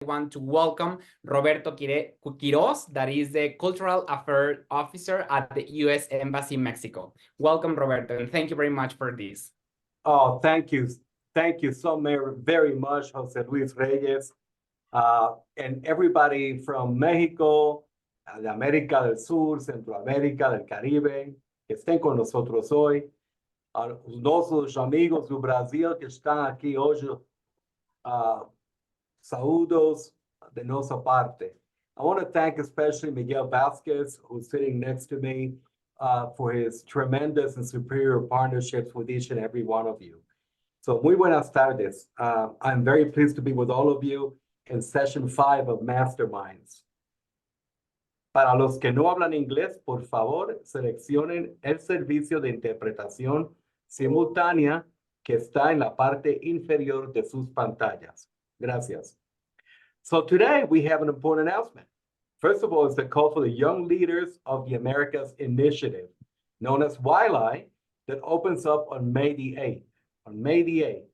want to welcome Roberto Quiroz, that is the Cultural Affairs Officer at the U.S. Embassy in Mexico. Welcome, Roberto, and thank you very much for this. Oh, thank you. Thank you so very much, Jose Luis Reyes, and everybody from México, de América del Sur, Centroamérica, del Caribe, que estén con nosotros hoy. A nossos amigos do Brasil que estão aqui hoje, saúdos de nossa parte. I want to thank especially Miguel Vasquez, who's sitting next to me, for his tremendous and superior partnerships with each and every one of you. So, muy buenas tardes. I'm very pleased to be with all of you in session 5 of Masterminds. Para los que no hablan inglés, por favor, seleccionen el servicio de interpretación simultánea que está en la parte inferior de sus pantallas. Gracias. So today we have an important announcement. First of all, it's the call for the Young Leaders of the Americas Initiative, known as YLI, that opens up on May the 8th. On May the 8th.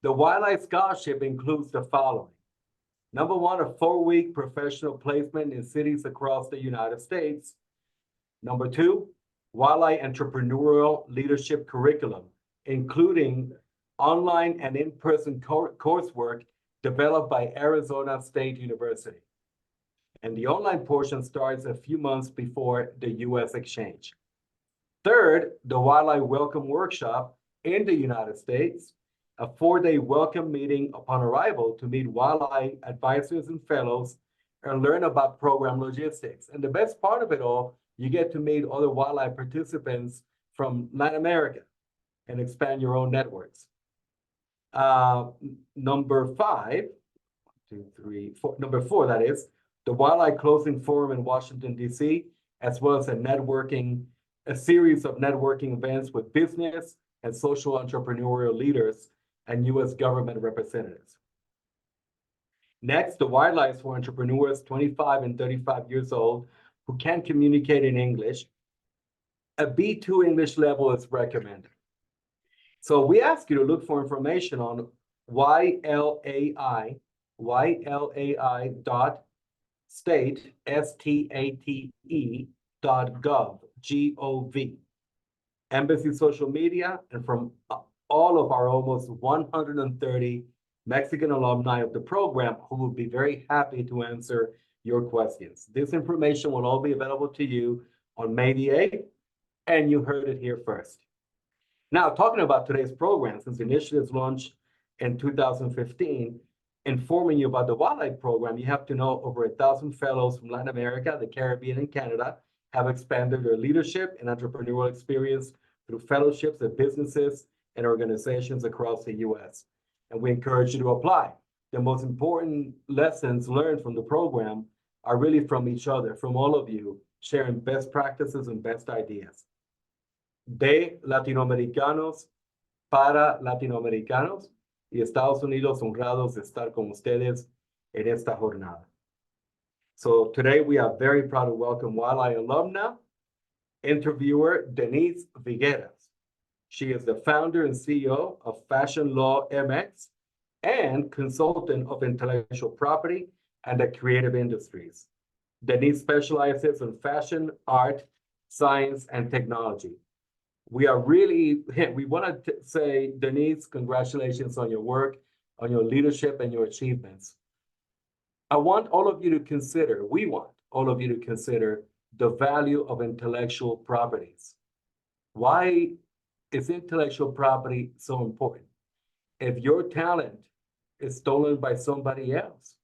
The YLI Scholarship includes the following. Number one, a 4-week professional placement in cities across the United States. Number two, YLI Entrepreneurial Leadership Curriculum, including online and in-person coursework developed by Arizona State University. And the online portion starts a few months before the U.S. exchange. Third, the YLI Welcome Workshop in the United States, a 4-day welcome meeting upon arrival to meet YLI advisors and fellows and learn about program logistics. And the best part of it all, you get to meet other YLI participants from Latin America and expand your own networks. Number 5, 2, 3, 4, number 4, that is, the YLI Closing Forum in Washington, D.C., as well as a series of networking events with business and social entrepreneurial leaders and U.S. government representatives. Next, the YLI is for entrepreneurs 25 and 35 years old who can communicate in English. A B2 English level is recommended. So we ask you to look for information on YLAI.state, STATE.gov, G-O-V. Embassy social media, and from all of our almost 130 Mexican alumni of the program who will be very happy to answer your questions. This information will all be available to you on May the 8th, and you heard it here first. Now, talking about today's program, since the initiatives launched in 2015, informing you about the YLI program, you have to know over 1,000 fellows from Latin America, the Caribbean, and Canada have expanded their leadership and entrepreneurial experience through fellowships at businesses and organizations across the U.S. And we encourage you to apply. The most important lessons learned from the program are really from each other, from all of you, sharing best practices and best ideas. De latinoamericanos para latinoamericanos, y Estados Unidos honrados de estar con ustedes en esta jornada. So today we are very proud to welcome YLI alumna, interviewer Dennise Vigueras. She is the founder and CEO of Fashion Law MX and consultant of intellectual property and the creative industries. Dennise specializes in fashion, art, science, and technology. We want to say, Dennise, congratulations on your work, on your leadership, and your achievements. We want all of you to consider the value of intellectual properties. Why is intellectual property so important? If your talent is stolen by somebody else,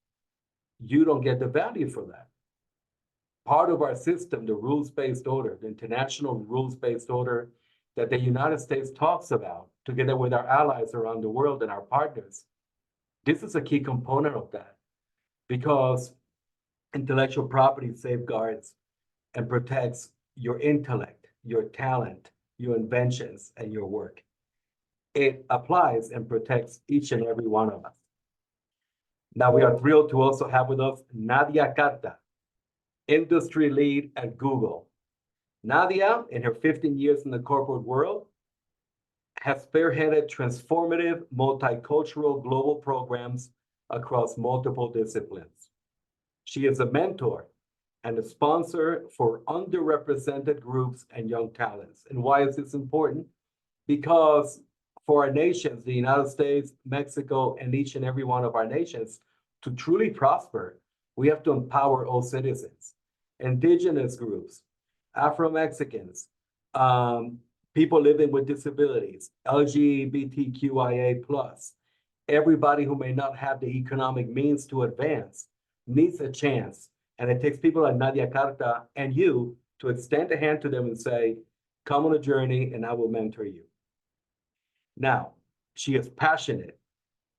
you don't get the value for that. Part of our system, the rules-based order, the international rules-based order that the United States talks about, together with our allies around the world and our partners, this is a key component of that, because intellectual property safeguards and protects your intellect, your talent, your inventions, and your work. It applies and protects each and every one of us. Now, we are thrilled to also have with us Nadia Carta, industry lead at Google. Nadia, in her 15 years in the corporate world, has spearheaded transformative multicultural global programs across multiple disciplines. She is a mentor and a sponsor for underrepresented groups and young talents. And why is this important? Because for our nations, the United States, Mexico, and each and every one of our nations, to truly prosper, we have to empower all citizens, indigenous groups, Afro-Mexicans, people living with disabilities, LGBTQIA+, everybody who may not have the economic means to advance needs a chance. And it takes people like Nadia, Carta, and you to extend a hand to them and say, come on a journey and I will mentor you. Now, she is passionate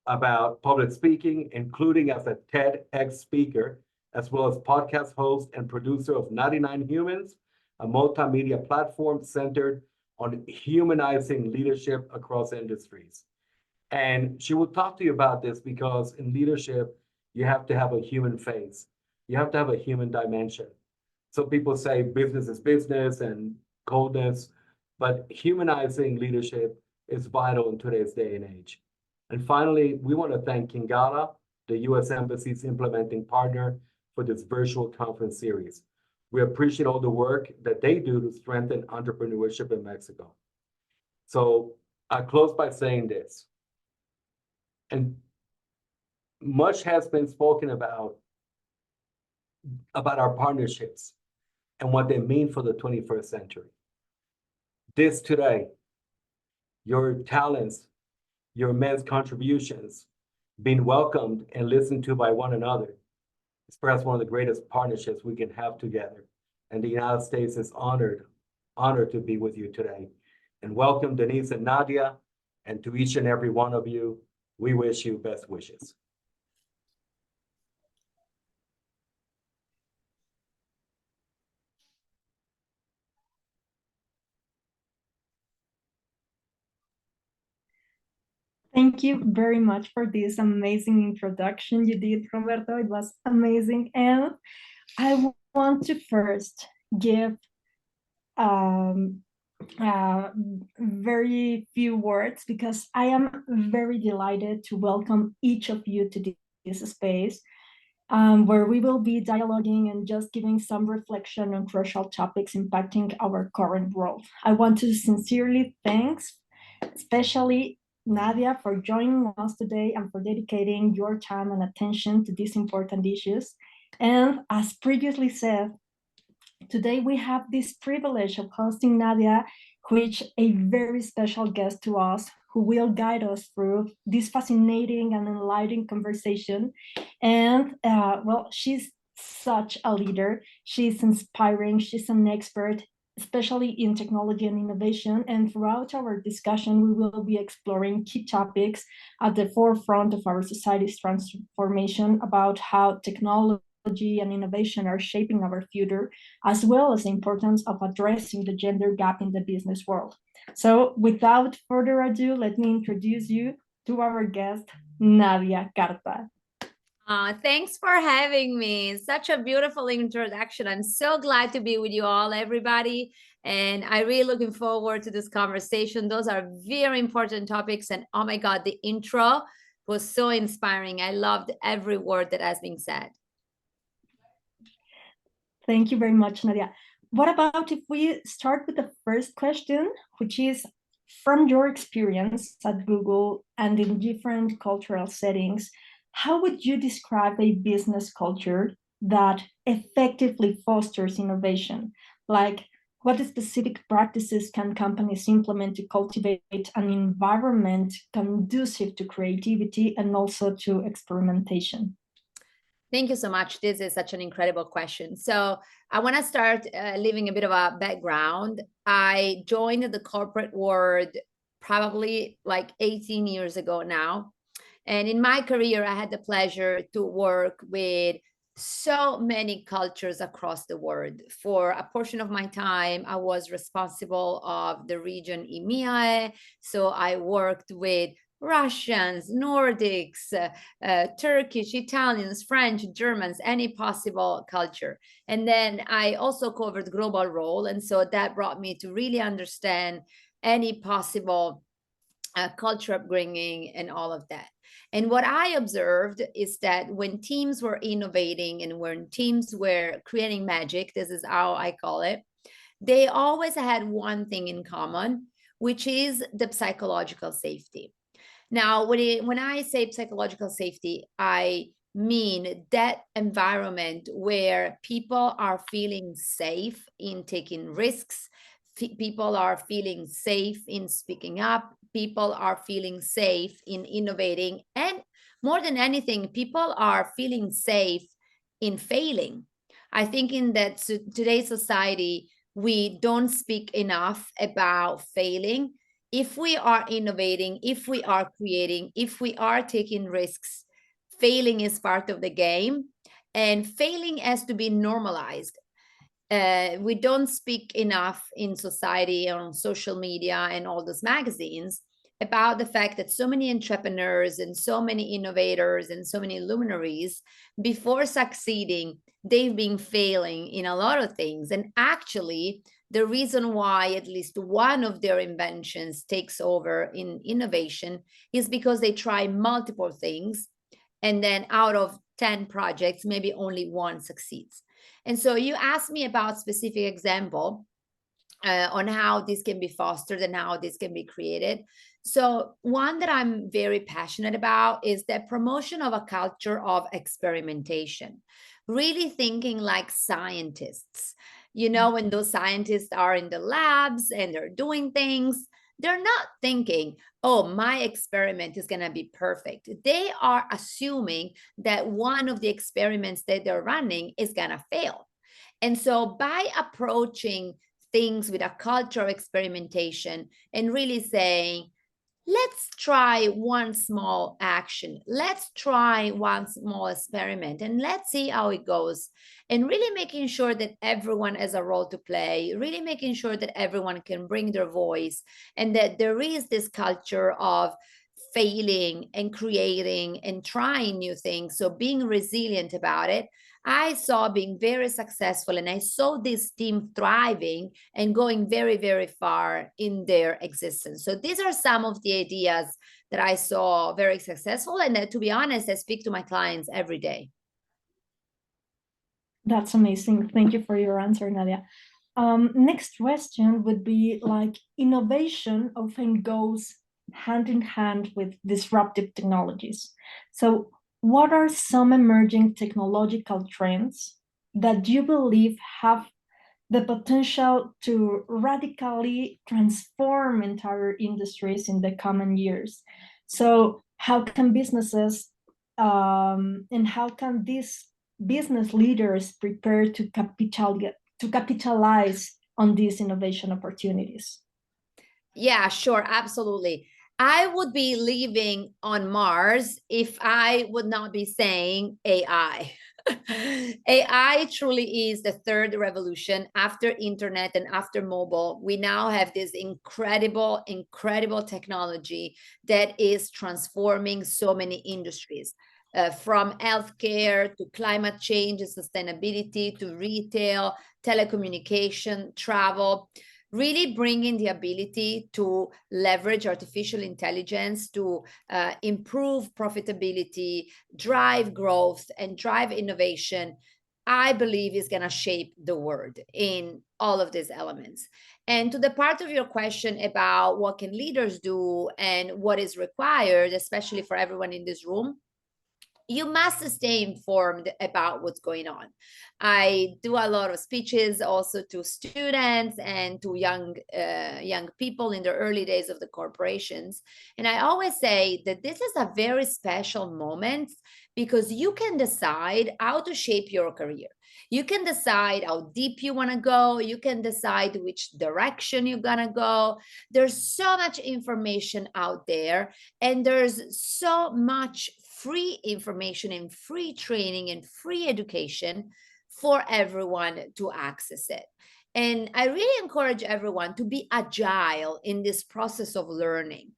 about public speaking, including as a TEDx speaker, as well as podcast host and producer of 99 Humans, a multimedia platform centered on humanizing leadership across industries. And she will talk to you about this because in leadership, you have to have a human face. You have to have a human dimension. So people say business is business and coldness, but humanizing leadership is vital in today's day and age. And finally, we want to thank Kingala, the U.S. Embassy's implementing partner for this virtual conference series. We appreciate all the work that they do to strengthen entrepreneurship in Mexico. So I close by saying this, and much has been spoken about our partnerships and what they mean for the 21st century. This today, your talents, your immense contributions, being welcomed and listened to by one another, is perhaps one of the greatest partnerships we can have together. And the United States is honored to be with you today. And welcome Dennise and Nadia, and to each and every one of you, we wish you best wishes. Thank you very much for this amazing introduction you did, Roberto. It was amazing. And I want to first give very few words because I am very delighted to welcome each of you to this space where we will be dialoguing and just giving some reflection on crucial topics impacting our current world. I want to sincerely thank, especially Nadia, for joining us today and for dedicating your time and attention to these important issues. And as previously said, today we have this privilege of hosting Nadia, which a very special guest to us, who will guide us through this fascinating and enlightening conversation. And well, she's such a leader. She's inspiring. She's an expert, especially in technology and innovation. And throughout our discussion, we will be exploring key topics at the forefront of our society's transformation about how technology and innovation are shaping our future, as well as the importance of addressing the gender gap in the business world. So without further ado, let me introduce you to our guest, Nadia Carta. Thanks for having me. Such a beautiful introduction. I'm so glad to be with you all, everybody. And I'm really looking forward to this conversation. Those are very important topics. And oh my God, the intro was so inspiring. I loved every word that has been said. Thank you very much, Nadia. What about if we start with the first question, which is, from your experience at Google and in different cultural settings, how would you describe a business culture that effectively fosters innovation? Like, what specific practices can companies implement to cultivate an environment conducive to creativity and also to experimentation? Thank you so much. This is such an incredible question. So I want to start leaving a bit of a background. I joined the corporate world probably like 18 years ago now. And in my career, I had the pleasure to work with so many cultures across the world. For a portion of my time, I was responsible of the region EMEA. So I worked with Russians, Nordics, Turkish, Italians, French, Germans, any possible culture. And then I also covered global role. And so that brought me to really understand any possible culture upbringing, and all of that. And what I observed is that when teams were innovating and when teams were creating magic, this is how I call it, they always had one thing in common, which is the psychological safety. Now, when I say psychological safety, I mean that environment where people are feeling safe in taking risks, people are feeling safe in speaking up, people are feeling safe in innovating, and more than anything, people are feeling safe in failing. I think in that today's society, we don't speak enough about failing. If we are innovating, if we are creating, if we are taking risks, failing is part of the game, and failing has to be normalized. We don't speak enough in society, on social media and all those magazines, about the fact that so many entrepreneurs and so many innovators and so many luminaries, before succeeding, they've been failing in a lot of things. And actually, the reason why at least one of their inventions takes over in innovation is because they try multiple things, and then out of 10 projects, maybe only one succeeds. And so you asked me about specific example on how this can be fostered and how this can be created. So one that I'm very passionate about is the promotion of a culture of experimentation, really thinking like scientists. You know, when those scientists are in the labs and they're doing things, they're not thinking, oh, my experiment is going to be perfect. They are assuming that one of the experiments that they're running is going to fail. And so by approaching things with a culture of experimentation and really saying, let's try one small action, let's try one small experiment, and let's see how it goes. And really making sure that everyone has a role to play, really making sure that everyone can bring their voice, and that there is this culture of failing and creating and trying new things. So being resilient about it, I saw being very successful, and I saw this team thriving and going very, very far in their existence. So these are some of the ideas that I saw very successful. And to be honest, I speak to my clients every day. That's amazing. Thank you for your answer, Nadia. Next question would be like, innovation often goes hand in hand with disruptive technologies. So what are some emerging technological trends that you believe have the potential to radically transform entire industries in the coming years? So how can businesses and how can these business leaders prepare to capitalize on these innovation opportunities? Yeah, sure, absolutely. I would be living on Mars if I would not be saying AI. AI truly is the third revolution after internet and after mobile. We now have this incredible, incredible technology that is transforming so many industries, from healthcare to climate change and sustainability to retail, telecommunication, travel. Really bringing the ability to leverage artificial intelligence to improve profitability, drive growth, and drive innovation, I believe is going to shape the world in all of these elements. And to the part of your question about what can leaders do and what is required, especially for everyone in this room, you must stay informed about what's going on. I do a lot of speeches also to students and to young people in the early days of the corporations. And I always say that this is a very special moment because you can decide how to shape your career. You can decide how deep you want to go. You can decide which direction you're going to go. There's so much information out there, and there's so much free information and free training and free education for everyone to access it. And I really encourage everyone to be agile in this process of learning,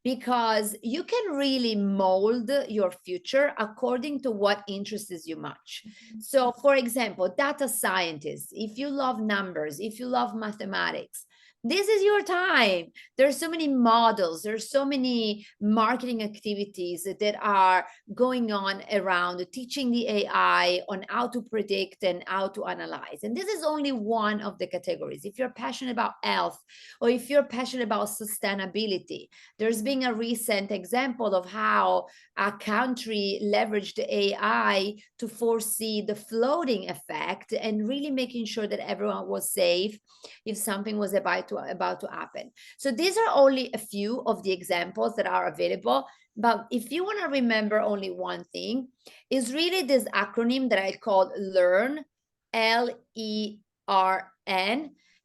because you can really mold your future according to what interests you much. So for example, data scientists, if you love numbers, if you love mathematics, This is your time. There's so many models, there's so many marketing activities that are going on around teaching the AI on how to predict and how to analyze. And this is only one of the categories. If you're passionate about health, or if you're passionate about sustainability, there's been a recent example of how a country leveraged AI to foresee the flooding effect and really making sure that everyone was safe if something was about to happen. So these are only a few of the examples that are available. But if you want to remember only one thing, is really this acronym that I called LEARN, LERN,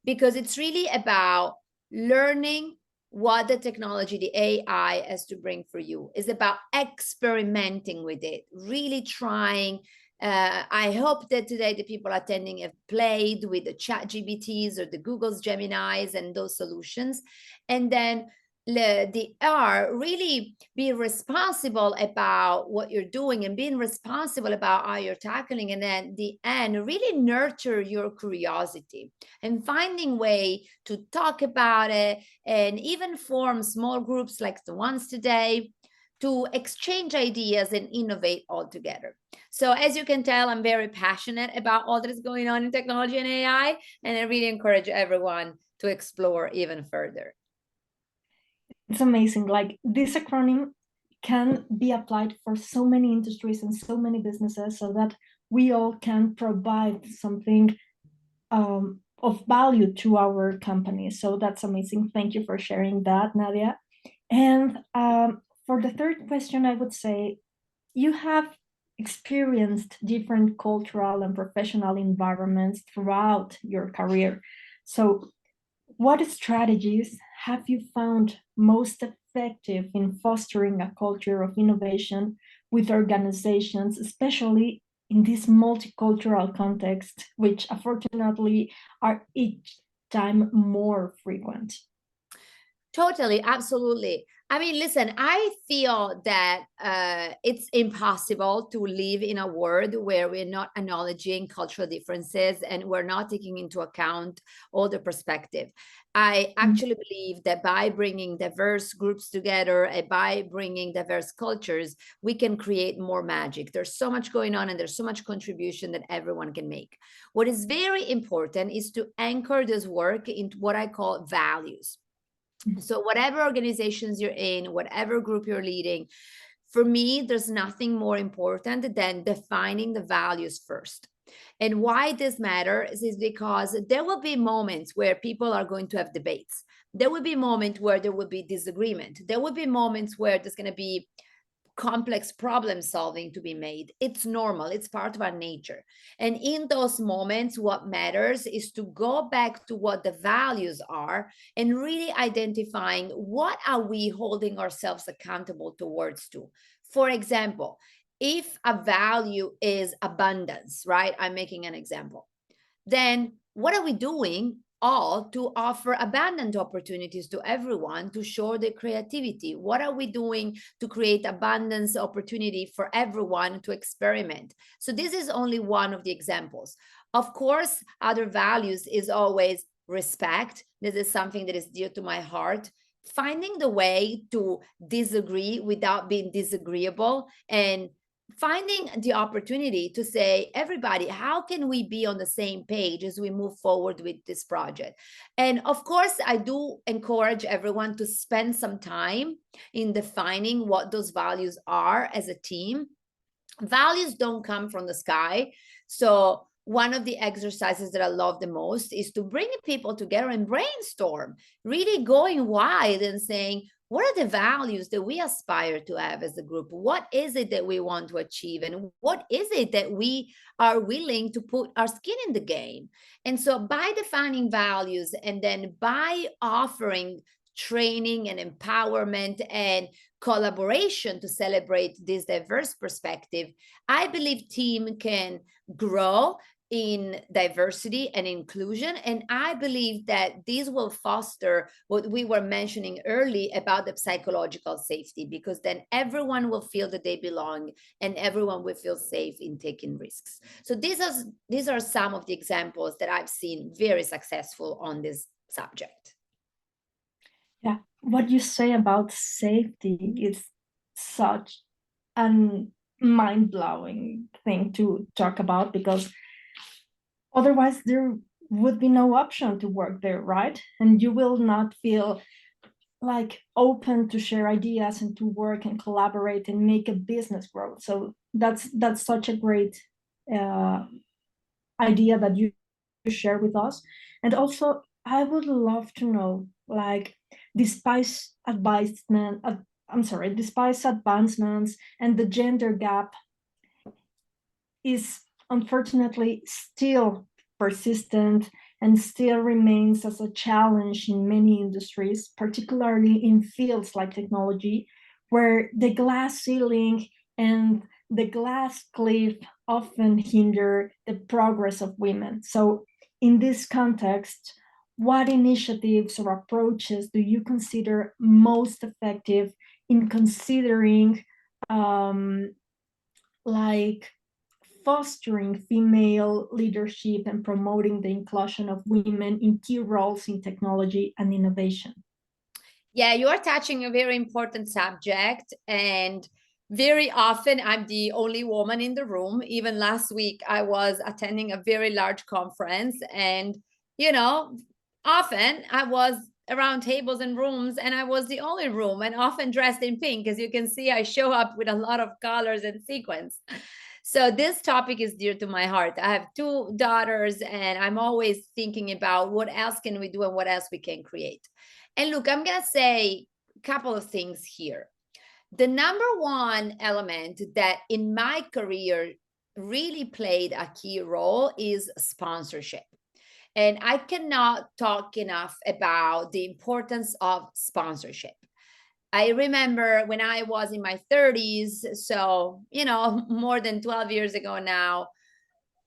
because it's really about learning what the technology, the AI has to bring for you. It's about experimenting with it, really trying. I hope that today the people attending have played with the ChatGPTs or the Google's Geminis and those solutions. And then the R, really be responsible about what you're doing and being responsible about how you're tackling. And then the N, really nurture your curiosity and finding way to talk about it, and even form small groups like the ones today to exchange ideas and innovate all together. So as you can tell, I'm very passionate about all that is going on in technology and AI, and I really encourage everyone to explore even further. It's amazing. Like, this acronym can be applied for so many industries and so many businesses, so that we all can provide something of value to our company. So that's amazing. Thank you for sharing that, Nadia. And for the third question, I would say you have experienced different cultural and professional environments throughout your career. So what strategies have you found most effective in fostering a culture of innovation with organizations, especially in this multicultural context, which unfortunately are each time more frequent? Totally, absolutely. I mean, listen, I feel that it's impossible to live in a world where we're not acknowledging cultural differences and we're not taking into account all the perspective. I actually believe that by bringing diverse groups together and by bringing diverse cultures, we can create more magic. There's so much going on and there's so much contribution that everyone can make. What is very important is to anchor this work into what I call values. So whatever organizations you're in, whatever group you're leading, for me, there's nothing more important than defining the values first. And why this matters is because there will be moments where people are going to have debates. There will be moments where there will be disagreement. There will be moments where there's going to be complex problem solving to be made. It's normal, it's part of our nature. And in those moments, what matters is to go back to what the values are and really identifying what are we holding ourselves accountable towards to. For example, if a value is abundance, right? I'm making an example. Then what are we doing all to offer abundant opportunities to everyone to show their creativity? What are we doing to create abundance opportunity for everyone to experiment? So this is only one of the examples. Of course, other values is always respect. This is something that is dear to my heart. Finding the way to disagree without being disagreeable, and finding the opportunity to say, everybody, how can we be on the same page as we move forward with this project? And of course, I do encourage everyone to spend some time in defining what those values are as a team. Values don't come from the sky. So one of the exercises that I love the most is to bring people together and brainstorm, really going wide and saying, what are the values that we aspire to have as a group? What is it that we want to achieve? And what is it that we are willing to put our skin in the game? And so by defining values and then by offering training and empowerment and collaboration to celebrate this diverse perspective, I believe team can grow in diversity and inclusion. And I believe that this will foster what we were mentioning early about the psychological safety, because then everyone will feel that they belong and everyone will feel safe in taking risks. So these are some of the examples that I've seen very successful on this subject. Yeah, what you say about safety is such an mind-blowing thing to talk about, because otherwise there would be no option to work there, right? And you will not feel like open to share ideas and to work and collaborate and make a business grow. So that's such a great idea that you share with us. And also, I would love to know, like, despite despite advancements, and the gender gap is unfortunately still persistent and still remains as a challenge in many industries, particularly in fields like technology, where the glass ceiling and the glass cliff often hinder the progress of women. So in this context, what initiatives or approaches do you consider most effective in considering like fostering female leadership and promoting the inclusion of women in key roles in technology and innovation? Yeah, you are touching a very important subject, and very often I'm the only woman in the room. Even last week, I was attending a very large conference, and, you know, often I was around tables and rooms, and I was the only room, and often dressed in pink. As you can see, I show up with a lot of colors and sequins. So this topic is dear to my heart. I have 2 daughters, and I'm always thinking about what else can we do and what else we can create. And look, I'm going to say a couple of things here. The number one element that in my career really played a key role is sponsorship. And I cannot talk enough about the importance of sponsorship. I remember when I was in my 30s, so, more than 12 years ago now,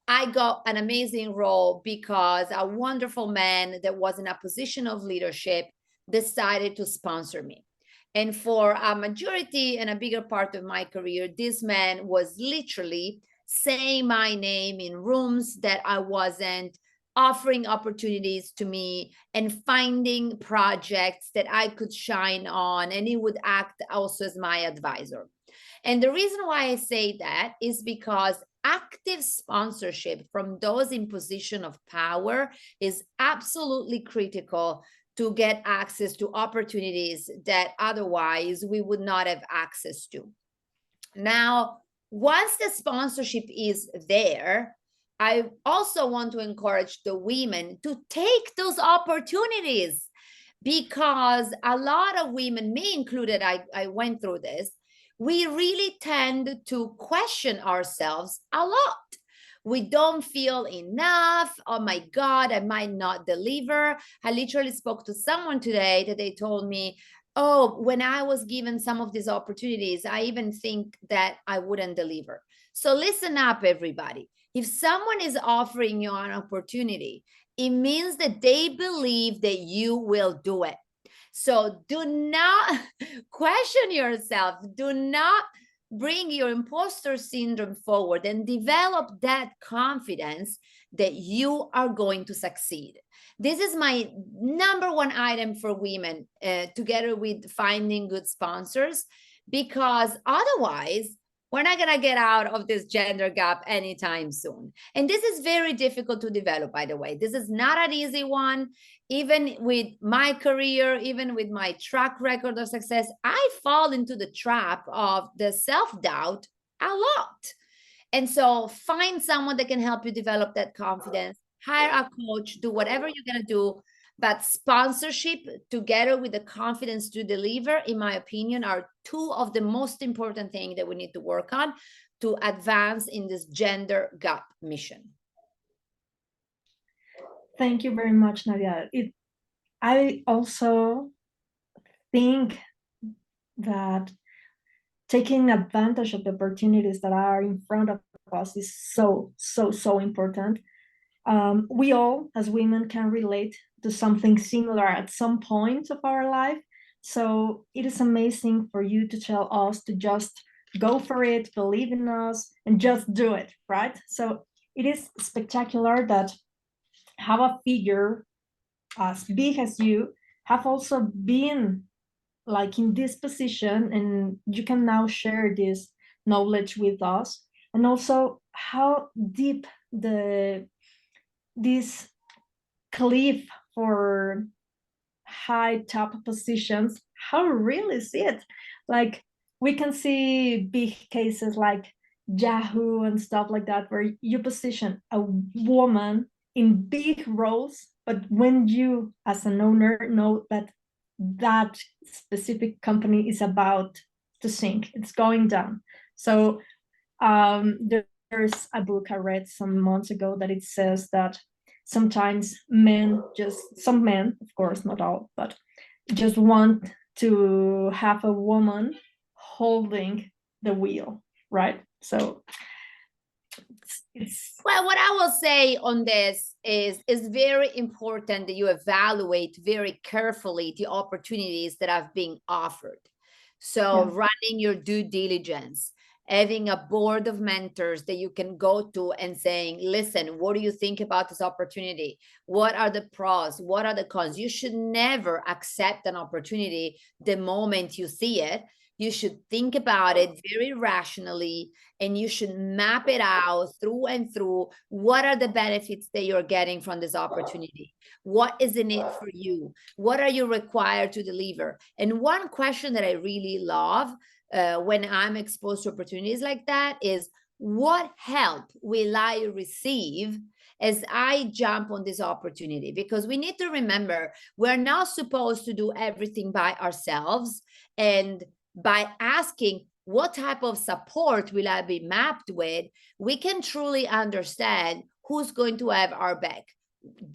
I got an amazing role because a wonderful man that was in a position of leadership decided to sponsor me. And for a majority and a bigger part of my career, this man was literally saying my name in rooms that I wasn't, offering opportunities to me and finding projects that I could shine on. And he would act also as my advisor. And the reason why I say that is because active sponsorship from those in position of power is absolutely critical to get access to opportunities that otherwise we would not have access to. Now, once the sponsorship is there, I also want to encourage the women to take those opportunities, because a lot of women, me included, I went through this, we really tend to question ourselves a lot. We don't feel enough. Oh my God, I might not deliver. I literally spoke to someone today that they told me, oh, when I was given some of these opportunities, I even think that I wouldn't deliver. So listen up, everybody. If someone is offering you an opportunity, it means that they believe that you will do it. So do not question yourself. Do not bring your imposter syndrome forward, and develop that confidence that you are going to succeed. This is my number one item for women, together with finding good sponsors, because otherwise we're not going to get out of this gender gap anytime soon. And this is very difficult to develop, by the way. This is not an easy one. Even with my career, even with my track record of success, I fall into the trap of the self-doubt a lot. And so find someone that can help you develop that confidence, hire a coach, do whatever you're going to do. But sponsorship, together with the confidence to deliver, in my opinion, are 2 of the most important things that we need to work on to advance in this gender gap mission. Thank you very much, Nadia. I also think that taking advantage of the opportunities that are in front of us is so important. We all, as women, can relate to something similar at some point of our life. So it is amazing for you to tell us to just go for it, believe in us, and just do it, right? So it is spectacular that have a figure as big as you have also been like in this position, and you can now share this knowledge with us, and also how deep this cliff for high top positions, how real is it? Like, we can see big cases like Yahoo and stuff like that, where you position a woman in big roles, but when you as an owner know that that specific company is about to sink, it's going down. So there's a book I read some months ago that it says that sometimes some men, of course, not all, but just want to have a woman holding the wheel, right? So it's Well, what I will say on this is it's very important that you evaluate very carefully the opportunities that have been offered. So running your due diligence, having a board of mentors that you can go to and saying, listen, what do you think about this opportunity? What are the pros? What are the cons? You should never accept an opportunity the moment you see it. You should think about it very rationally, and you should map it out through and through. What are the benefits that you're getting from this opportunity? What is in it for you? What are you required to deliver? And one question that I really love when I'm exposed to opportunities like that is, what help will I receive as I jump on this opportunity? Because we need to remember, we're not supposed to do everything by ourselves. And by asking, what type of support will I be mapped with, we can truly understand who's going to have our back.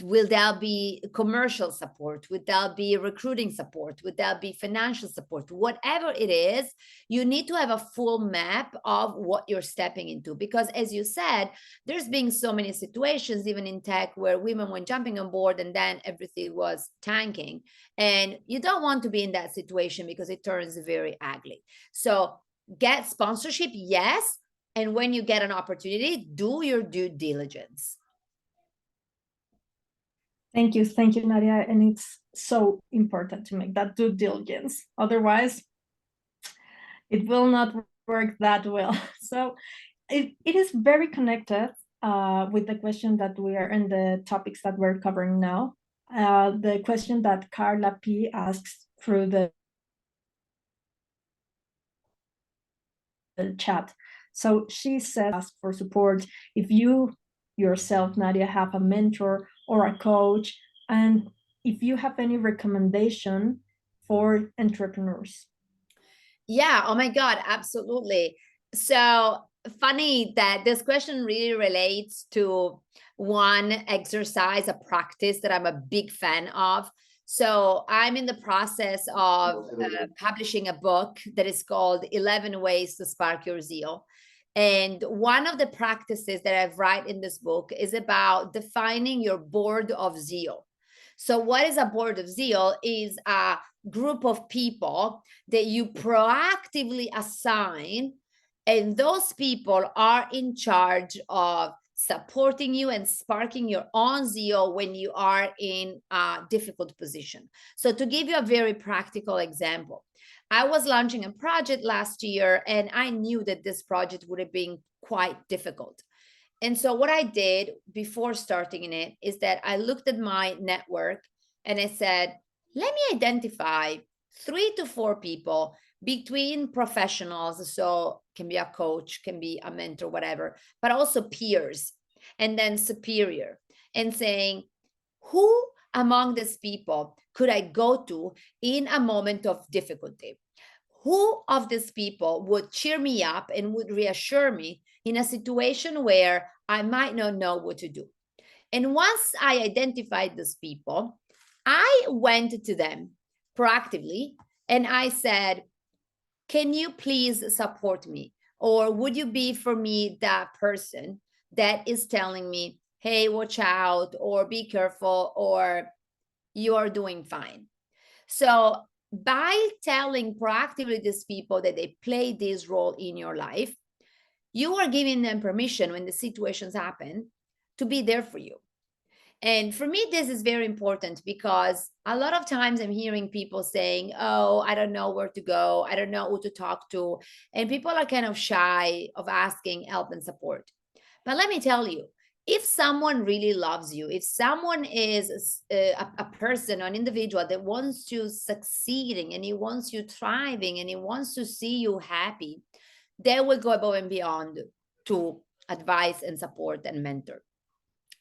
Will there be commercial support? Would there be recruiting support? Would there be financial support? Whatever it is, you need to have a full map of what you're stepping into. Because as you said, there's been so many situations, even in tech, where women were jumping on board and then everything was tanking. And you don't want to be in that situation because it turns very ugly. So get sponsorship, yes. And when you get an opportunity, do your due diligence. Thank you, Nadia. And it's so important to make that due diligence. Otherwise, it will not work that well. So it is very connected with the question that we are and the topics that we're covering now. The question that Carla P asks through the chat. So she says, ask for support if you yourself, Nadia, have a mentor or a coach, and if you have any recommendation for entrepreneurs. Yeah, oh my God, absolutely. So funny that this question really relates to one exercise, a practice that I'm a big fan of. So I'm in the process of publishing a book that is called 11 Ways to Spark Your Zeal. And one of the practices that I've write in this book is about defining your board of zeal. So what is a board of zeal? Is a group of people that you proactively assign, and those people are in charge of supporting you and sparking your own zeal when you are in a difficult position. So to give you a very practical example, I was launching a project last year, and I knew that this project would have been quite difficult. And so what I did before starting in it is that I looked at my network and I said, let me identify 3 to 4 people between professionals. So can be a coach, can be a mentor, whatever, but also peers, and then superior, and saying, who among these people could I go to in a moment of difficulty? Who of these people would cheer me up and would reassure me in a situation where I might not know what to do? And once I identified these people, I went to them proactively and I said, can you please support me? Or would you be for me that person that is telling me, hey, watch out, or be careful, or you are doing fine? So by telling proactively these people that they play this role in your life, you are giving them permission when the situations happen to be there for you. And for me, this is very important because a lot of times I'm hearing people saying, oh, I don't know where to go. I don't know who to talk to. And people are kind of shy of asking help and support. But let me tell you, if someone really loves you, if someone is a person, an individual that wants you succeeding and he wants you thriving and he wants to see you happy, they will go above and beyond to advise and support and mentor.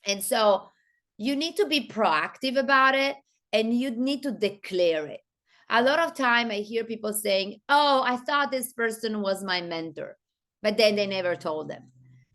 And so you need to be proactive about it and you need to declare it. A lot of time I hear people saying, oh, I thought this person was my mentor, but then they never told them.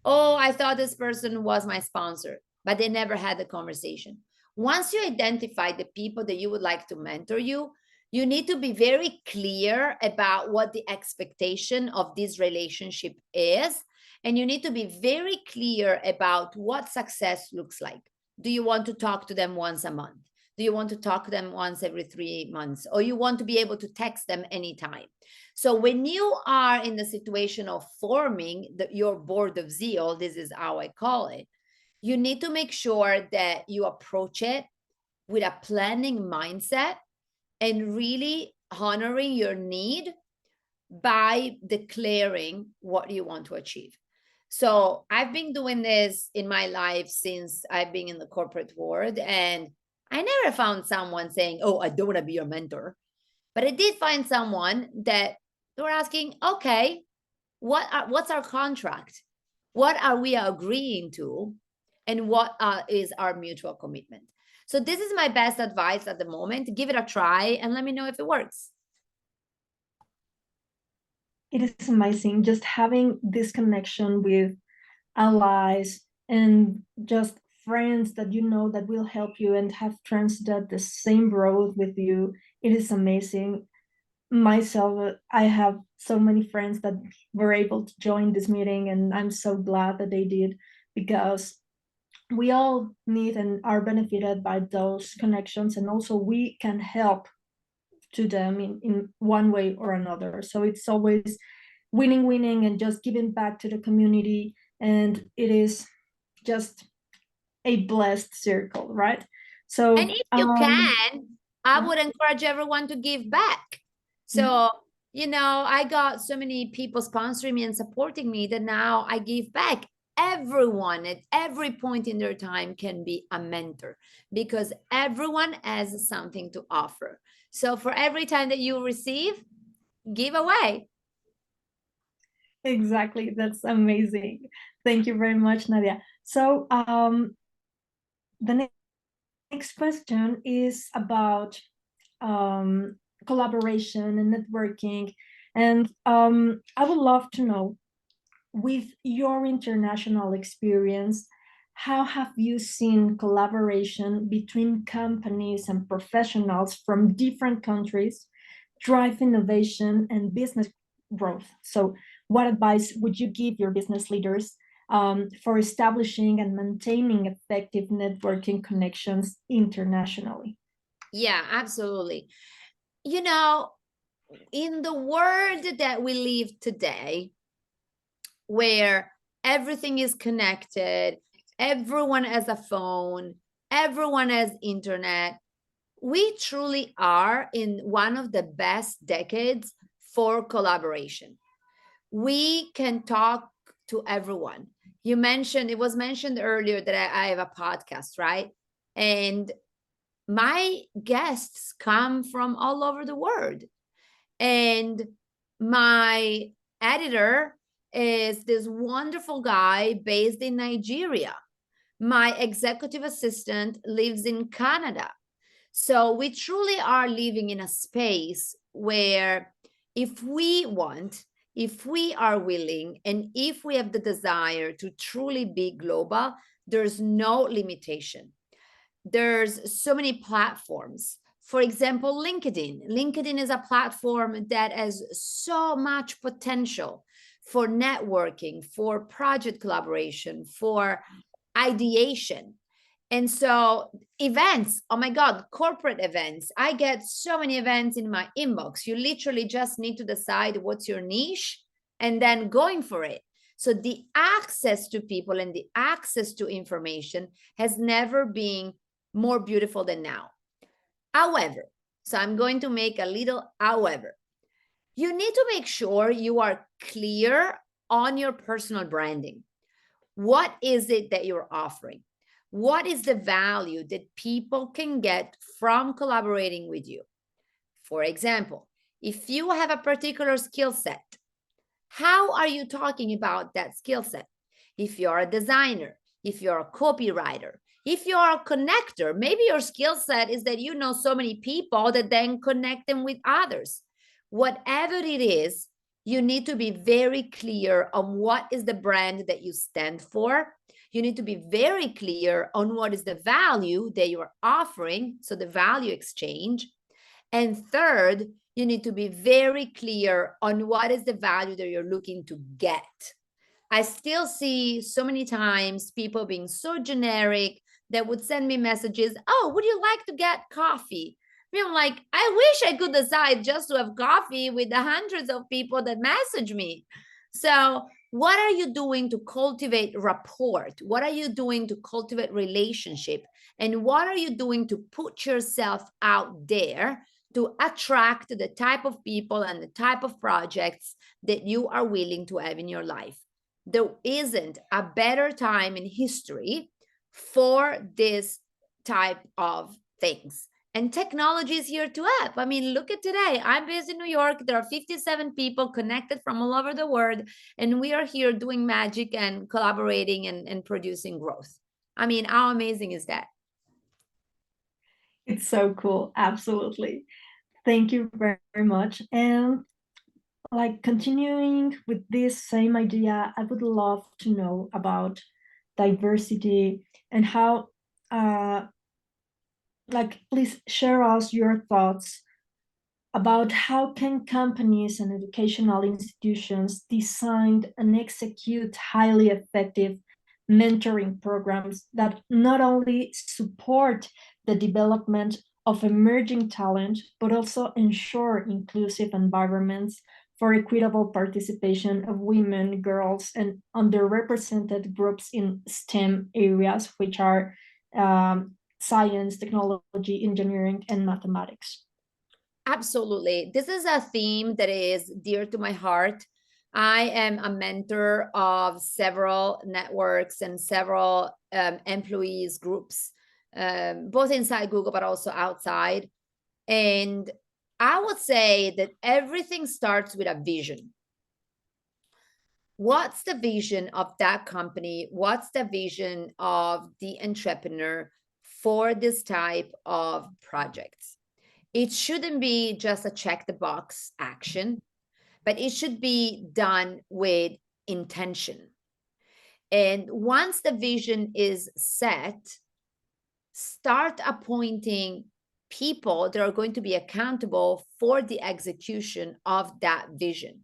Oh, I thought this person was my sponsor, but they never had the conversation. Once you identify the people that you would like to mentor you, you need to be very clear about what the expectation of this relationship is. And you need to be very clear about what success looks like. Do you want to talk to them once a month? Do you want to talk to them once every 3 months? Or you want to be able to text them anytime? So when you are in the situation of forming your board of zeal, this is how I call it, you need to make sure that you approach it with a planning mindset and really honoring your need by declaring what you want to achieve. So I've been doing this in my life since I've been in the corporate world, and I never found someone saying, oh, I don't want to be your mentor. But I did find someone that they were asking, okay, what's our contract? What are we agreeing to? And what is our mutual commitment? So this is my best advice at the moment. Give it a try and let me know if it works. It is amazing just having this connection with allies and just friends that you know that will help you and have transited the same road with you. It is amazing. Myself, I have so many friends that were able to join this meeting, and I'm so glad that they did, because we all need and are benefited by those connections, and also we can help to them in one way or another. So it's always winning and just giving back to the community, and it is just a blessed circle, right? So and if you can, I would encourage everyone to give back. So you know, I got so many people sponsoring me and supporting me that now I give back. Everyone at every point in their time can be a mentor because everyone has something to offer. So for every time that you receive, give away. Exactly, that's amazing. Thank you very much, Nadia. So the next question is about collaboration and networking, and I would love to know, with your international experience, how have you seen collaboration between companies and professionals from different countries drive innovation and business growth? So what advice would you give your business leaders for establishing and maintaining effective networking connections internationally? Yeah, absolutely. You know, in the world that we live today, where everything is connected, everyone has a phone, everyone has internet, we truly are in one of the best decades for collaboration. We can talk to everyone. It was mentioned earlier that I have a podcast, right? And my guests come from all over the world. And my editor is this wonderful guy based in Nigeria. My executive assistant lives in Canada. So we truly are living in a space where if we want, if we are willing, and if we have the desire to truly be global, there's no limitation. There's so many platforms. For example, LinkedIn. LinkedIn is a platform that has so much potential for networking, for project collaboration, for ideation. And so events, oh my God, corporate events. I get so many events in my inbox. You literally just need to decide what's your niche and then going for it. So the access to people and the access to information has never been more beautiful than now. However, so I'm going to make a little however. You need to make sure you are clear on your personal branding. What is it that you're offering? What is the value that people can get from collaborating with you? For example, if you have a particular skill set, how are you talking about that skill set? If you're a designer, if you're a copywriter, if you're a connector, maybe your skill set is that you know so many people that then connect them with others. Whatever it is, you need to be very clear on what is the brand that you stand for. You need to be very clear on what is the value that you're offering, so the value exchange. And third, you need to be very clear on what is the value that you're looking to get. I still see so many times people being so generic that would send me messages, oh, would you like to get coffee? I'm like, I wish I could decide just to have coffee with the hundreds of people that message me. So what are you doing to cultivate rapport? What are you doing to cultivate relationship? And what are you doing to put yourself out there to attract the type of people and the type of projects that you are willing to have in your life? There isn't a better time in history for this type of things. And technology is here to help. I mean, look at today. I'm based in New York. There are 57 people connected from all over the world. And we are here doing magic and collaborating and producing growth. I mean, how amazing is that? It's so cool. Absolutely. Thank you very, very much. And like continuing with this same idea, I would love to know about diversity and how, please share us your thoughts about how can companies and educational institutions design and execute highly effective mentoring programs that not only support the development of emerging talent, but also ensure inclusive environments for equitable participation of women, girls, and underrepresented groups in STEM areas, which are science, technology, engineering, and mathematics. Absolutely. This is a theme that is dear to my heart. I am a mentor of several networks and several employees groups, both inside Google, but also outside. And I would say that everything starts with a vision. What's the vision of that company? What's the vision of the entrepreneur for this type of projects? It shouldn't be just a check the box action, but it should be done with intention. And once the vision is set, start appointing people that are going to be accountable for the execution of that vision.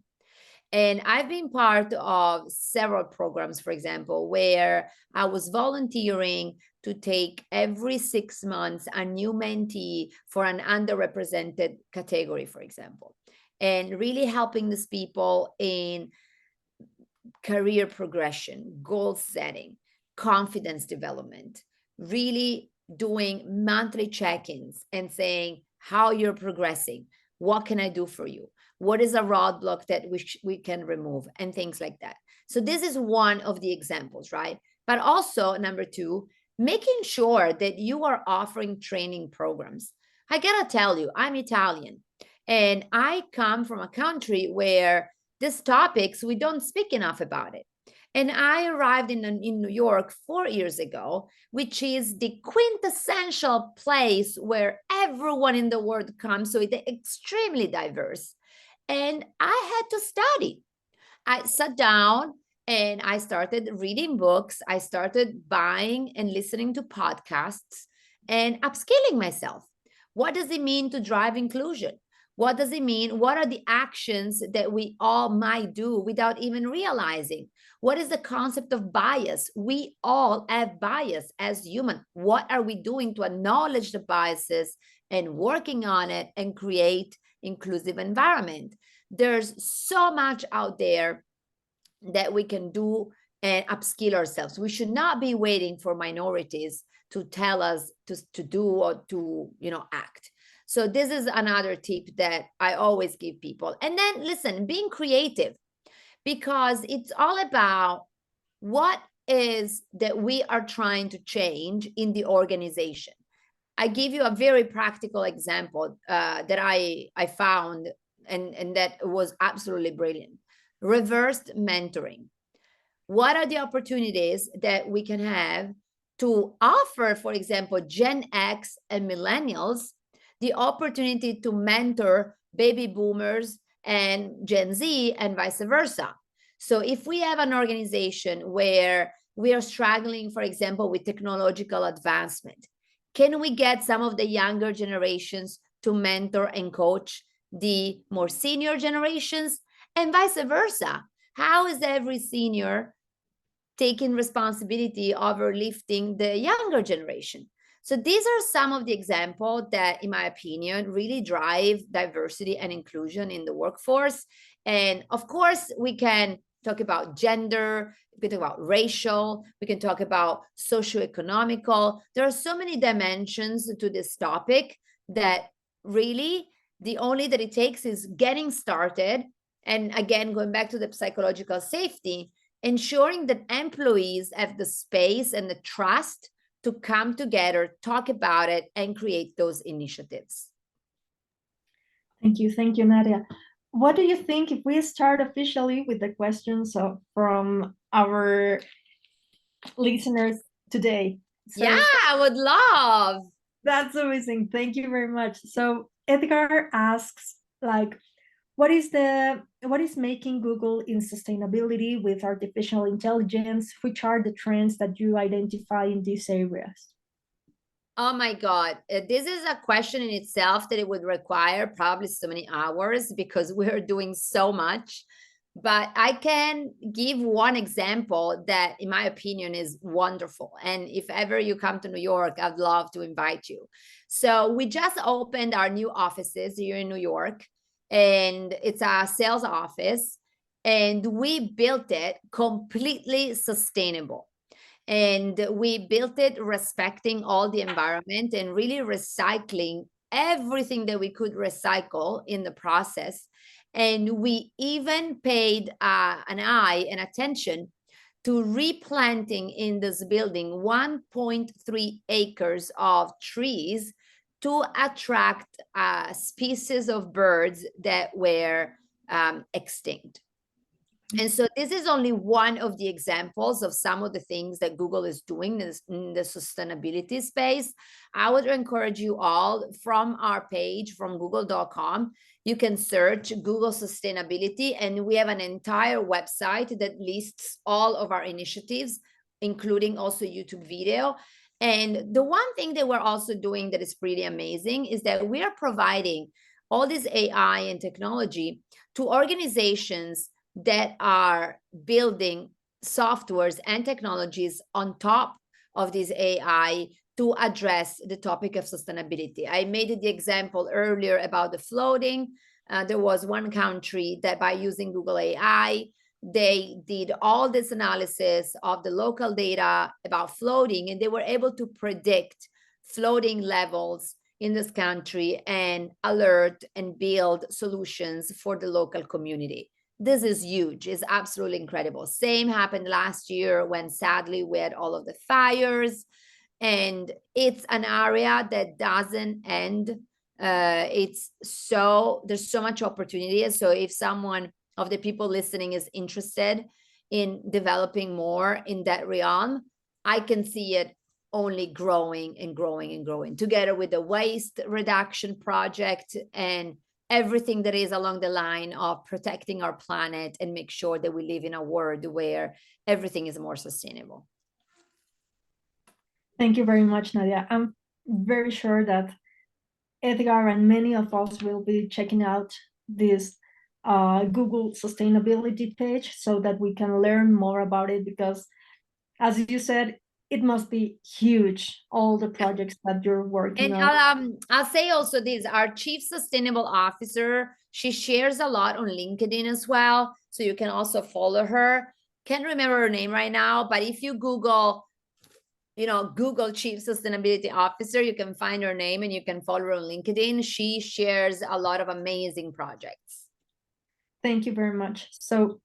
And I've been part of several programs, for example, where I was volunteering to take every 6 months a new mentee for an underrepresented category, for example, and really helping these people in career progression, goal setting, confidence development, really doing monthly check-ins and saying how you're progressing. What can I do for you? What is a roadblock that we can remove, and things like that. So this is one of the examples, right? But also, number two, making sure that you are offering training programs. I gotta tell you, I'm Italian, and I come from a country where these topics, we don't speak enough about it. And I arrived in New York 4 years ago, which is the quintessential place where everyone in the world comes. So it's extremely diverse. And I had to study. I sat down and I started reading books. I started buying and listening to podcasts and upskilling myself. What does it mean to drive inclusion? What does it mean? What are the actions that we all might do without even realizing? What is the concept of bias? We all have bias as humans. What are we doing to acknowledge the biases and working on it and create inclusive environment? There's so much out there that we can do and upskill ourselves. We should not be waiting for minorities to tell us to do or to, act. So this is another tip that I always give people. And then listen, being creative, because it's all about what is that we are trying to change in the organization. I give you a very practical example that I found and that was absolutely brilliant. Reversed mentoring. What are the opportunities that we can have to offer, for example, Gen X and millennials, the opportunity to mentor baby boomers and Gen Z and vice versa? So if we have an organization where we are struggling, for example, with technological advancement, can we get some of the younger generations to mentor and coach the more senior generations, and vice versa? How is every senior taking responsibility over lifting the younger generation? So these are some of the examples that, in my opinion, really drive diversity and inclusion in the workforce. And of course, we can talk about gender, we can talk about racial, we can talk about socioeconomical. There are so many dimensions to this topic that really the only that it takes is getting started. And again, going back to the psychological safety, ensuring that employees have the space and the trust to come together, talk about it, and create those initiatives. Thank you, Nadia. What do you think if we start officially with the questions from our listeners today? Yeah, I would love. That's amazing. Thank you very much. So Edgar asks, what is making Google in sustainability with artificial intelligence? Which are the trends that you identify in these areas? Oh my God, this is a question in itself that it would require probably so many hours because we're doing so much. But I can give one example that, in my opinion, is wonderful. And if ever you come to New York, I'd love to invite you. So we just opened our new offices here in New York, and it's a sales office, and we built it completely sustainable. And we built it respecting all the environment and really recycling everything that we could recycle in the process. And we even paid an eye and attention to replanting in this building 1.3 acres of trees to attract species of birds that were extinct. And so this is only one of the examples of some of the things that Google is doing in the sustainability space. I would encourage you all, from our page, from google.com, you can search Google Sustainability, and we have an entire website that lists all of our initiatives, including also YouTube video. And the one thing that we're also doing that is pretty amazing is that we are providing all this AI and technology to organizations that are building softwares and technologies on top of this AI to address the topic of sustainability. I made the example earlier about the flooding. There was one country that, by using Google AI, they did all this analysis of the local data about flooding, and they were able to predict flooding levels in this country and alert and build solutions for the local community. This is huge. It's absolutely incredible. Same happened last year when sadly we had all of the fires, and it's an area that doesn't end. There's so much opportunity. So if someone of the people listening is interested in developing more in that realm, I can see it only growing and growing and growing, together with the waste reduction project and everything that is along the line of protecting our planet and make sure that we live in a world where everything is more sustainable. Thank you very much, Nadia. I'm very sure that Edgar and many of us will be checking out this Google sustainability page so that we can learn more about it, because as you said, it must be huge, all the projects that you're working And on. I'll say also this, our Chief Sustainable Officer, she shares a lot on LinkedIn as well. So you can also follow her. Can't remember her name right now, but if you Google, Google Chief Sustainability Officer, you can find her name and you can follow her on LinkedIn. She shares a lot of amazing projects. Thank you very much. So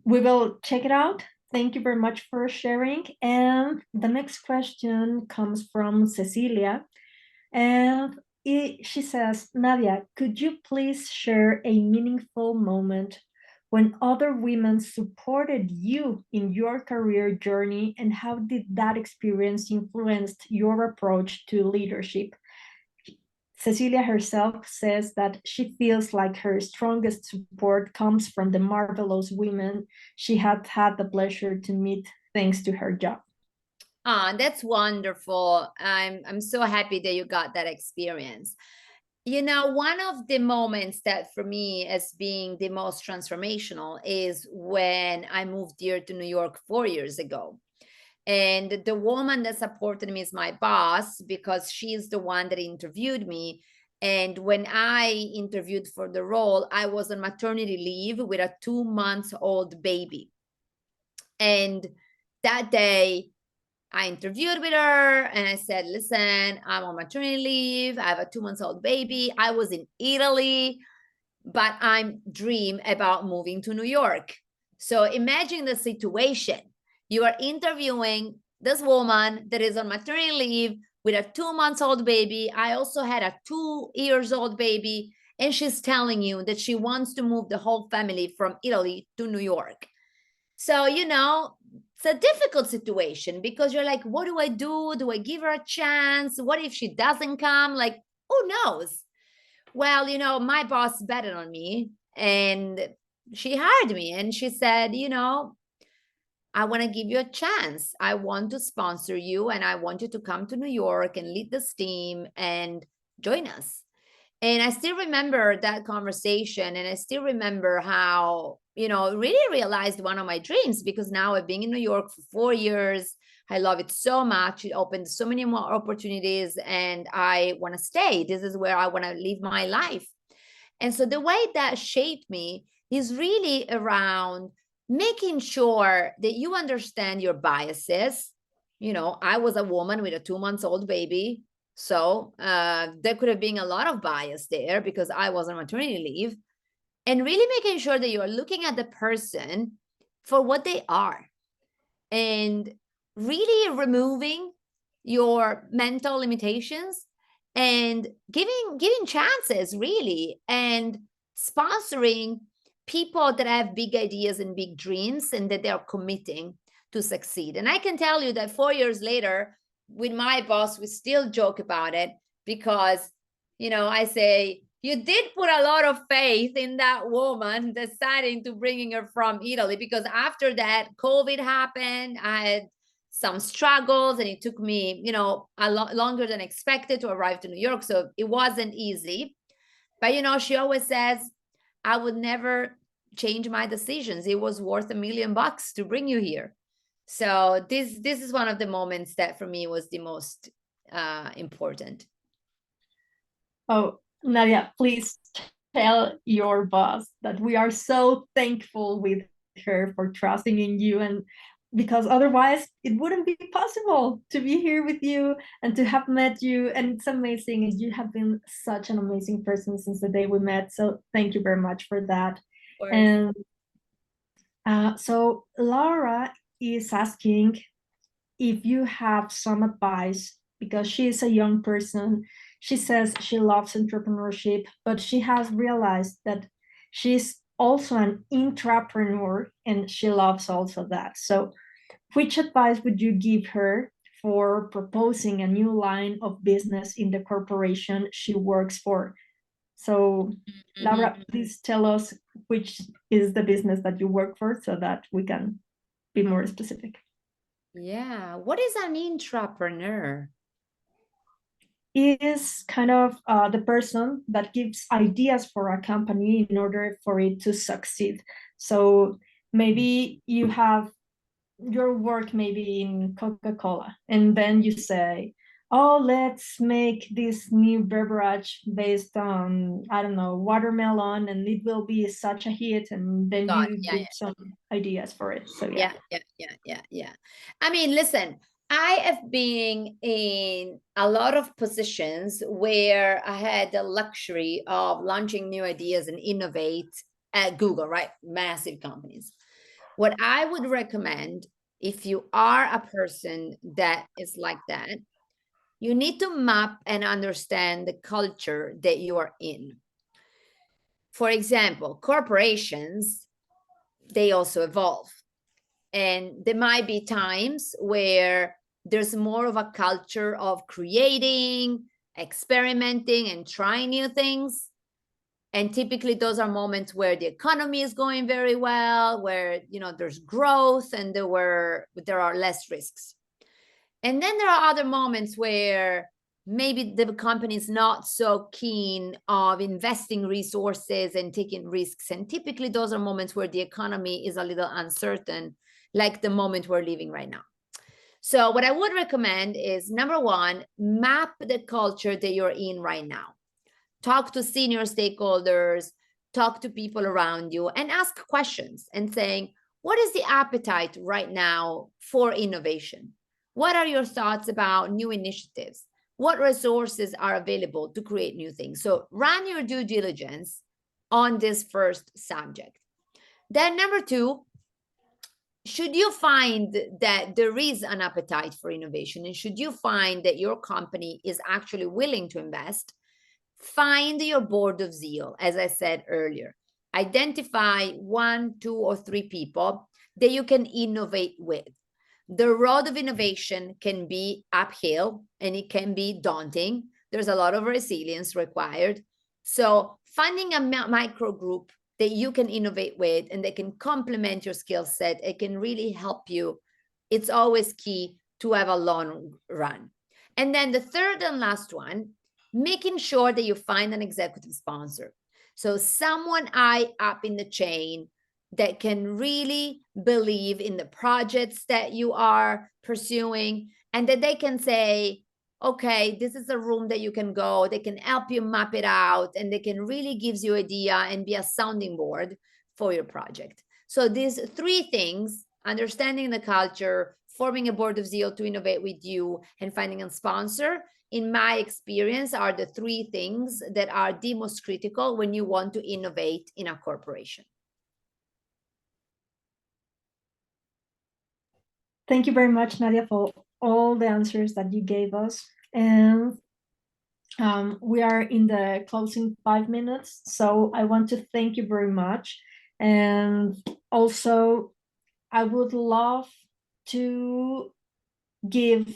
we will check it out. Thank you very much for sharing. And the next question comes from Cecilia. And she says, Nadia, could you please share a meaningful moment when other women supported you in your career journey, and how did that experience influence your approach to leadership? Cecilia herself says that she feels like her strongest support comes from the marvelous women she had had the pleasure to meet thanks to her job. Ah, that's wonderful. I'm so happy that you got that experience. One of the moments that for me as being the most transformational is when I moved here to New York 4 years ago. And the woman that supported me is my boss, because she's the one that interviewed me. And when I interviewed for the role, I was on maternity leave with a 2-month-old baby. And that day, I interviewed with her and I said, listen, I'm on maternity leave. I have a 2-month-old baby. I was in Italy, but I'm dream about moving to New York. So imagine the situation. You are interviewing this woman that is on maternity leave with a 2-month-old baby. I also had a 2-year-old baby, and she's telling you that she wants to move the whole family from Italy to New York. So, it's a difficult situation, because you're like, what do I do? Do I give her a chance? What if she doesn't come? Like, who knows? Well, my boss betted on me and she hired me, and she said, I want to give you a chance. I want to sponsor you, and I want you to come to New York and lead this team and join us. And I still remember that conversation, and I still remember how, really realized one of my dreams, because now I've been in New York for 4 years. I love it so much. It opened so many more opportunities, and I want to stay. This is where I want to live my life. And so the way that shaped me is really around making sure that you understand your biases. I was a woman with a 2-month-old baby. So there could have been a lot of bias there because I was on maternity leave. And really making sure that you're looking at the person for what they are, and really removing your mental limitations and giving chances, really, and sponsoring people that have big ideas and big dreams and that they're committing to succeed. And I can tell you that 4 years later, with my boss, we still joke about it, because I say, you did put a lot of faith in that woman deciding to bringing her from Italy, because after that, COVID happened. I had some struggles, and it took me, a lot longer than expected to arrive to New York. So it wasn't easy. But, she always says, I would never change my decisions. It was worth $1 million to bring you here. So this is one of the moments that for me was the most important. Oh, Nadia, please tell your boss that we are so thankful with her for trusting in you, and because otherwise it wouldn't be possible to be here with you and to have met you. And it's amazing, and you have been such an amazing person since the day we met. So thank you very much for that. And so Laura is asking if you have some advice, because she is a young person. She says she loves entrepreneurship, but she has realized that she's also an intrapreneur, and she loves also that. So which advice would you give her for proposing a new line of business in the corporation she works for? So Laura, please tell us which is the business that you work for, so that we can be more specific. Yeah. What is an intrapreneur? Is kind of the person that gives ideas for a company in order for it to succeed. So maybe you have your work maybe in Coca-Cola, and then you say, oh, let's make this new beverage based on, I don't know, watermelon, and it will be such a hit, and then God, you give some ideas for it. So yeah. Yeah. I mean, listen, I have been in a lot of positions where I had the luxury of launching new ideas and innovate at Google, right? Massive companies. What I would recommend, if you are a person that is like that, you need to map and understand the culture that you are in. For example, corporations, they also evolve. And there might be times where there's more of a culture of creating, experimenting, and trying new things. And typically those are moments where the economy is going very well, where, you know, there's growth and there are less risks. And then there are other moments where maybe the company is not so keen of investing resources and taking risks. And typically those are moments where the economy is a little uncertain, like the moment we're living right now. So what I would recommend is, number one, map the culture that you're in right now. Talk to senior stakeholders, talk to people around you, and ask questions and saying, what is the appetite right now for innovation? What are your thoughts about new initiatives? What resources are available to create new things? So run your due diligence on this first subject. Then number two, should you find that there is an appetite for innovation, and should you find that your company is actually willing to invest, find your board of zeal. As I said earlier, identify 1, 2, or 3 people that you can innovate with. The road of innovation can be uphill and it can be daunting. There's a lot of resilience required. So finding a micro group that you can innovate with and that can complement your skill set, it can really help you. It's always key to have a long run. And then the third and last one, making sure that you find an executive sponsor. So someone high up in the chain that can really believe in the projects that you are pursuing, and that they can say, okay, this is a room that you can go, they can help you map it out, and they can really gives you idea and be a sounding board for your project. So these 3 things, understanding the culture, forming a board of zeal to innovate with you, and finding a sponsor, in my experience, are the 3 things that are the most critical when you want to innovate in a corporation. Thank you very much, Nadia, for all the answers that you gave us. And we are in the closing 5 minutes, so I want to thank you very much. And also, I would love to give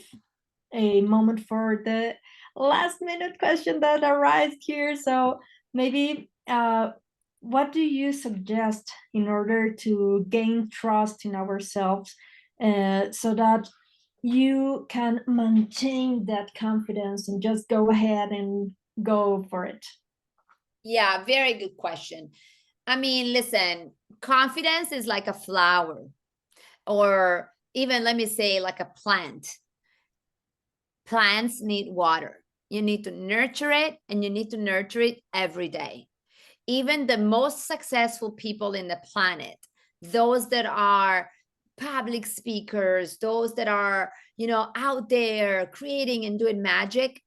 a moment for the last minute question that arrived here. So maybe what do you suggest in order to gain trust in ourselves so that you can maintain that confidence and just go ahead and go for it? Yeah, very good question. I mean, listen, confidence is like a flower, or even, let me say, like a plant. Plants need water. You need to nurture it, and you need to nurture it every day. Even the most successful people in the planet, those that are public speakers, those that are, you know, out there creating and doing magic,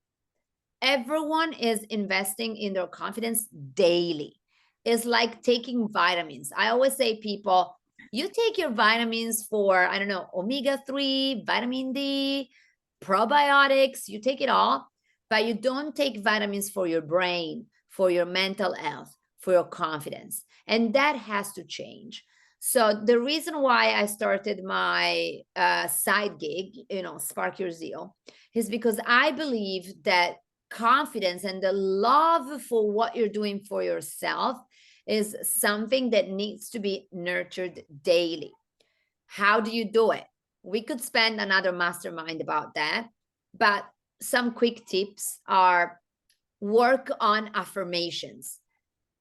everyone is investing in their confidence daily. It's like taking vitamins. I always say, people, you take your vitamins for, I don't know, omega-3, vitamin D, probiotics, you take it all, but you don't take vitamins for your brain, for your mental health, for your confidence. And that has to change. So the reason why I started my side gig, you know, Spark Your Zeal, is because I believe that confidence and the love for what you're doing for yourself is something that needs to be nurtured daily. How do you do it? We could spend another mastermind about that, but some quick tips are: work on affirmations.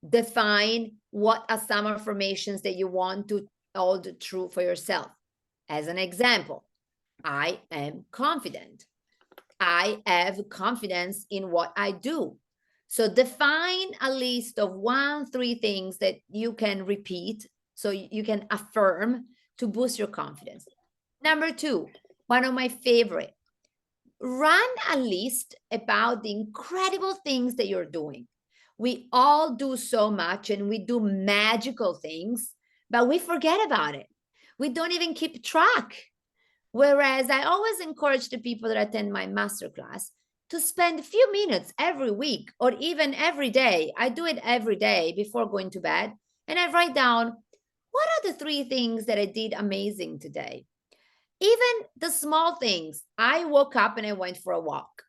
Define what are some affirmations that you want to hold true for yourself. As an example, I am confident. I have confidence in what I do. So define a list of 3 things that you can repeat, so you can affirm to boost your confidence. Number 2, one of my favorite, run a list about the incredible things that you're doing. We all do so much and we do magical things, but we forget about it. We don't even keep track. Whereas I always encourage the people that attend my masterclass to spend a few minutes every week or even every day. I do it every day before going to bed. And I write down, what are the 3 things that I did amazing today? Even the small things. I woke up and I went for a walk.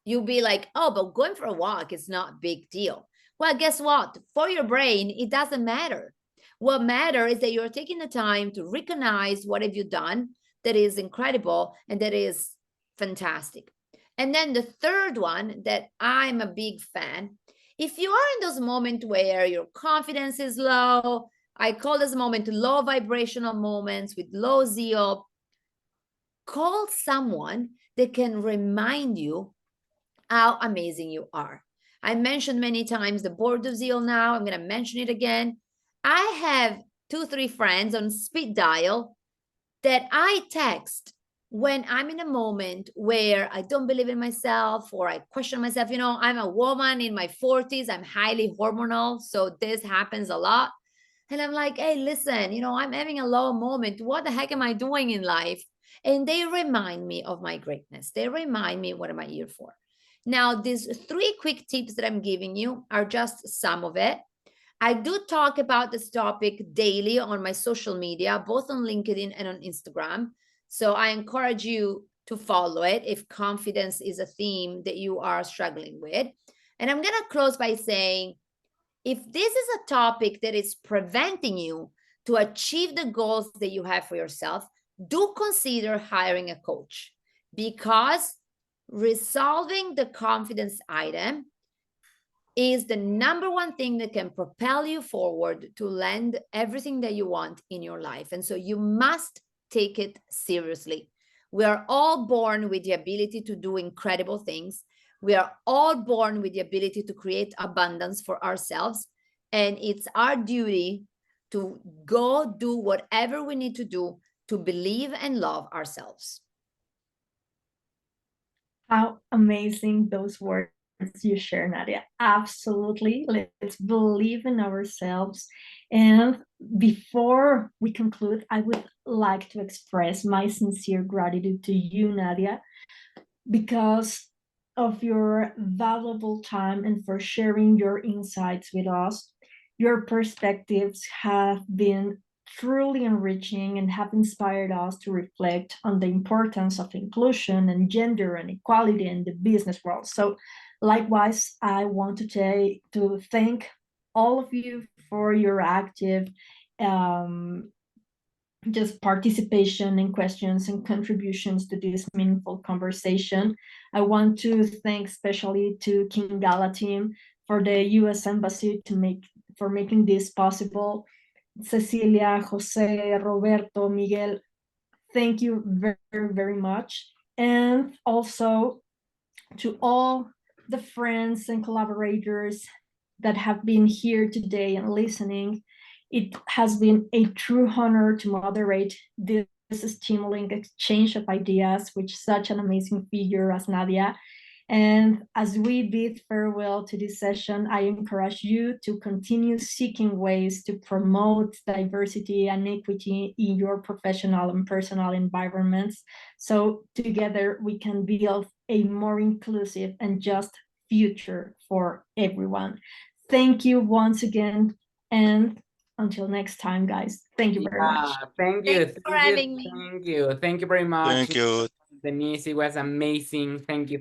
You'll be like, oh, but going for a walk is not a big deal. Well, guess what? For your brain, it doesn't matter. What matters is that you're taking the time to recognize what have you done that is incredible and that is fantastic. And then the third one that I'm a big fan, if you are in those moments where your confidence is low, I call this moment low vibrational moments with low zeal, call someone that can remind you how amazing you are. I mentioned many times the board of zeal now. I'm going to mention it again. I have 2-3 friends on speed dial that I text when I'm in a moment where I don't believe in myself or I question myself. You know, I'm a woman in my 40s. I'm highly hormonal. So this happens a lot. And I'm like, hey, listen, you know, I'm having a low moment. What the heck am I doing in life? And they remind me of my greatness. They remind me what am I here for. Now, these 3 quick tips that I'm giving you are just some of it. I do talk about this topic daily on my social media, both on LinkedIn and on Instagram. So I encourage you to follow it if confidence is a theme that you are struggling with. And I'm going to close by saying, if this is a topic that is preventing you to achieve the goals that you have for yourself, do consider hiring a coach, because resolving the confidence item is the number 1 thing that can propel you forward to land everything that you want in your life. And so you must take it seriously. We are all born with the ability to do incredible things. We are all born with the ability to create abundance for ourselves. And it's our duty to go do whatever we need to do to believe and love ourselves. How amazing those words you share, Nadia. Absolutely. Let's believe in ourselves. And before we conclude, I would like to express my sincere gratitude to you, Nadia, because of your valuable time and for sharing your insights with us. Your perspectives have been truly enriching and have inspired us to reflect on the importance of inclusion and gender and equality in the business world. So likewise, I want to thank all of you for your active just participation and questions and contributions to this meaningful conversation. I want to thank especially to King Gala team for the U.S. Embassy for making this possible. Cecilia, Jose, Roberto, Miguel, thank you very, very much. And also to all the friends and collaborators that have been here today and listening. It has been a true honor to moderate this stimulating exchange of ideas with such an amazing figure as Nadia. And as we bid farewell to this session, I encourage you to continue seeking ways to promote diversity and equity in your professional and personal environments. So together we can build a more inclusive and just future for everyone. Thank you once again. And until next time, guys. Thank you very much. Thank you. Thanks for having me. Thank you. Thank you very much. Thank you. Dennise, it was amazing. Thank you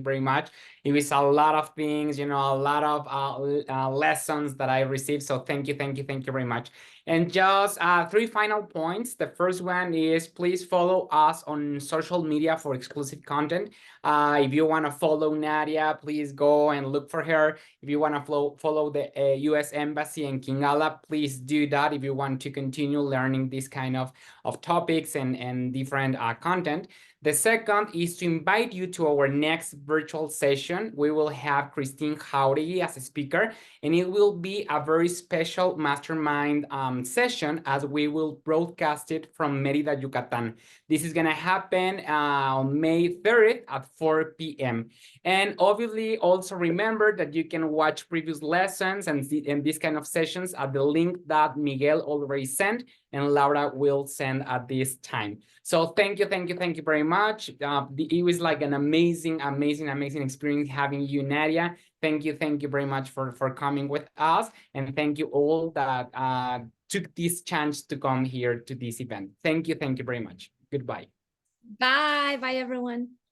very much. It was a lot of things, you know, a lot of lessons that I received. So thank you very much. And just 3 final points. The first one is please follow us on social media for exclusive content. If you want to follow Nadia, please go and look for her. If you want to follow the U.S. Embassy in Kingala, please do that if you want to continue learning this kind of topics and different content. The second is to invite you to our next virtual session. We will have Christine Jauregui as a speaker, and it will be a very special mastermind session as we will broadcast it from Mérida, Yucatan. This is going to happen on May 3rd at 4 p.m. And obviously also remember that you can watch previous lessons and these kind of sessions at the link that Miguel already sent and Laura will send at this time. So thank you very much. It was like an amazing experience having you, Nadia. Thank you very much for coming with us. And thank you all that took this chance to come here to this event. Thank you very much. Goodbye. Bye everyone.